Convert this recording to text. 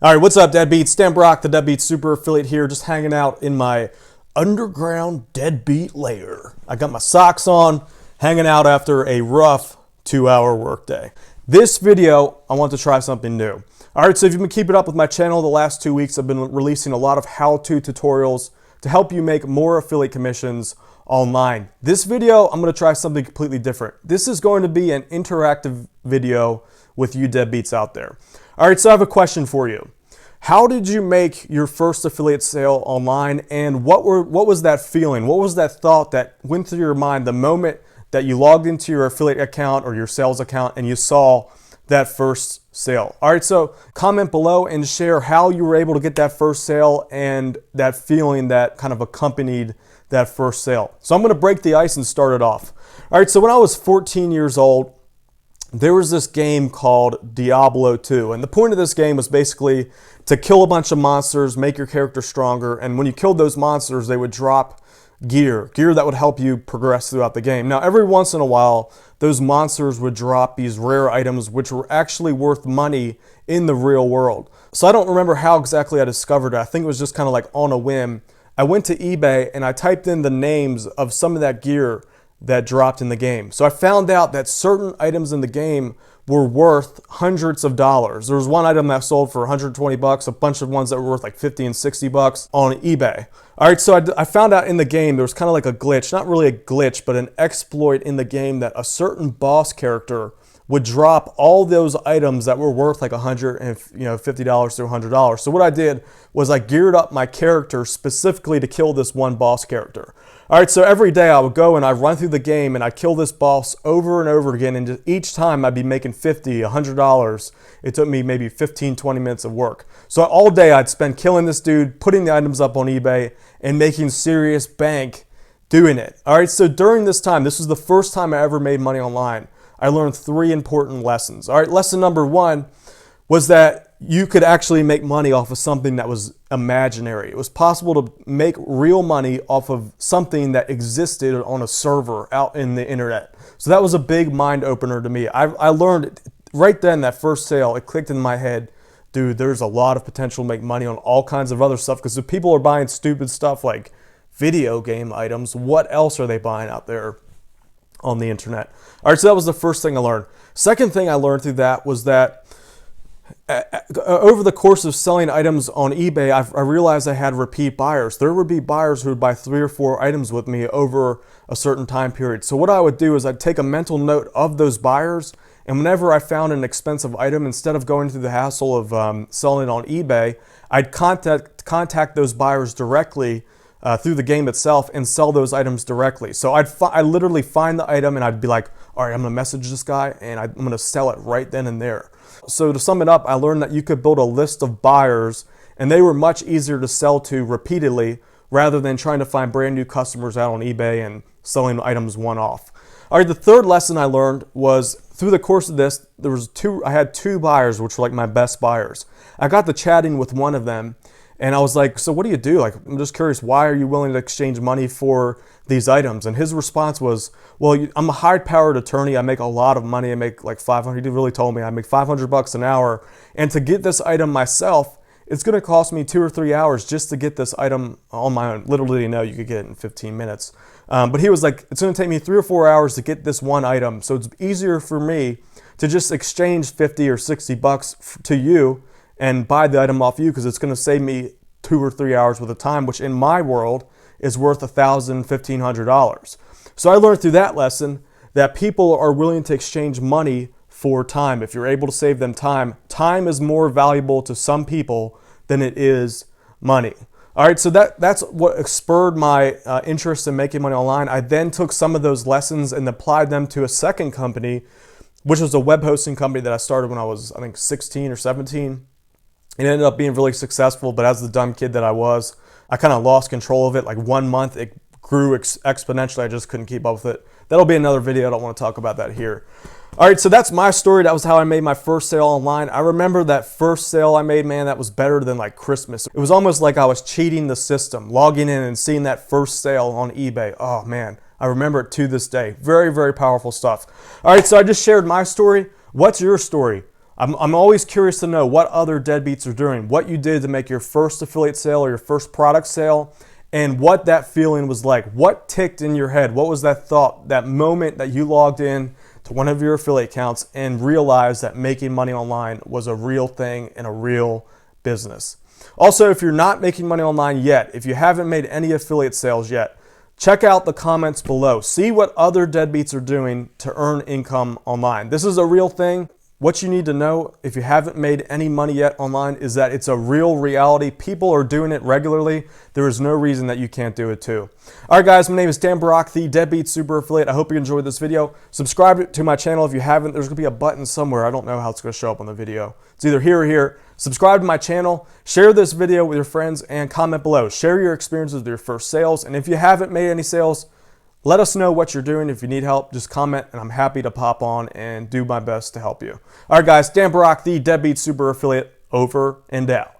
All right, what's up, Deadbeats? Dan Brock, the Deadbeat Super Affiliate here, just hanging out in my underground deadbeat lair. I got my socks on, hanging out after a rough 2-hour workday. This video, I want to try something new. All right, so if you've been keeping up with my channel the last 2 weeks, I've been releasing a lot of how-to tutorials to help you make more affiliate commissions online. This video, I'm going to try something completely different. This is going to be an interactive video with you deadbeats out there. All right, so I have a question for you. How did you make your first affiliate sale online, and what was that feeling? What was that thought that went through your mind the moment that you logged into your affiliate account or your sales account and you saw that first sale? All right, so comment below and share how you were able to get that first sale and that feeling that kind of accompanied that first sale. So I'm going to break the ice and start it off. All right, so when I was 14 years old, there was this game called Diablo 2, and the point of this game was basically to kill a bunch of monsters, make your character stronger, and when you killed those monsters, they would drop gear that would help you progress throughout the game. Now, every once in a while, those monsters would drop these rare items which were actually worth money in the real world. So I don't remember how exactly I discovered it. I think it was just kind of like on a whim. I went to eBay and I typed in the names of some of that gear that dropped in the game. So I found out that certain items in the game were worth hundreds of dollars. There was one item that sold for 120 bucks, a bunch of ones that were worth like 50 and 60 bucks on eBay. All right, so I found out in the game there was kind of like a glitch, not really a glitch, but an exploit in the game that a certain boss character would drop all those items that were worth like $150 to $100. So what I did was I geared up my character specifically to kill this one boss character. All right, so every day I would go and I'd run through the game and I'd kill this boss over and over again, and each time I'd be making $50, $100. It took me maybe 15, 20 minutes of work. So all day I'd spend killing this dude, putting the items up on eBay, and making serious bank doing it. All right, so during this time, this was the first time I ever made money online. I learned 3 important lessons. All right, lesson number 1 was that you could actually make money off of something that was imaginary. It was possible to make real money off of something that existed on a server out in the internet. So that was a big mind opener to me. I learned right then, that first sale, it clicked in my head, dude, there's a lot of potential to make money on all kinds of other stuff, because if people are buying stupid stuff like video game items, what else are they buying out there on the internet? All right, so that was the first thing I learned. Second thing I learned through that was that over the course of selling items on eBay, I realized I had repeat buyers. There would be buyers who would buy 3 or 4 items with me over a certain time period. So what I would do is I'd take a mental note of those buyers, and whenever I found an expensive item, instead of going through the hassle of selling it on eBay, I'd contact those buyers directly through the game itself and sell those items directly. So I literally find the item and I'd be like, all right, I'm gonna message this guy and I'm gonna sell it right then and there. So to sum it up, I learned that you could build a list of buyers, and they were much easier to sell to repeatedly rather than trying to find brand new customers out on eBay and selling items one-off. All right, the third lesson I learned was through the course of this, I had 2 buyers, which were like my best buyers. I got to chatting with one of them, and I was like, so what do you do? Like, I'm just curious, why are you willing to exchange money for these items? And his response was, well, I'm a high-powered attorney. I make a lot of money. I make like 500. He really told me I make 500 bucks an hour. And to get this item myself, it's going to cost me 2 or 3 hours just to get this item on my own. Literally, you could get it in 15 minutes. But he was like, it's going to take me 3 or 4 hours to get this one item. So it's easier for me to just exchange 50 or 60 bucks to you and buy the item off you, because it's going to save me 2 or 3 hours worth of time, which in my world is worth $1,000, $1,500. So I learned through that lesson that people are willing to exchange money for time. If you're able to save them time, time is more valuable to some people than it is money. All right, so that's what spurred my interest in making money online. I then took some of those lessons and applied them to a second company, which was a web hosting company that I started when I was, I think, 16 or 17. It ended up being really successful, but as the dumb kid that I was, I kind of lost control of it. Like 1 month, it grew exponentially. I just couldn't keep up with it. That'll be another video. I don't want to talk about that here. All right, so that's my story. That was how I made my first sale online. I remember that first sale I made, man, that was better than like Christmas. It was almost like I was cheating the system, logging in and seeing that first sale on eBay. Oh man, I remember it to this day. Very, very powerful stuff. All right, so I just shared my story. What's your story? I'm always curious to know what other deadbeats are doing, what you did to make your first affiliate sale or your first product sale, and what that feeling was like. What ticked in your head? What was that thought, that moment that you logged in to one of your affiliate accounts and realized that making money online was a real thing and a real business? Also, if you're not making money online yet, if you haven't made any affiliate sales yet, check out the comments below. See what other deadbeats are doing to earn income online. This is a real thing. What you need to know if you haven't made any money yet online is that it's a real reality. People are doing it regularly. There is no reason that you can't do it too. All right, guys, my name is Dan Brock, the Deadbeat Super Affiliate. I hope you enjoyed this video. Subscribe to my channel if you haven't. There's going to be a button somewhere. I don't know how it's going to show up on the video. It's either here or here. Subscribe to my channel, share this video with your friends, and comment below. Share your experiences with your first sales. And if you haven't made any sales, let us know what you're doing. If you need help, just comment, and I'm happy to pop on and do my best to help you. All right, guys, Dan Brock, the Deadbeat Super Affiliate, over and out.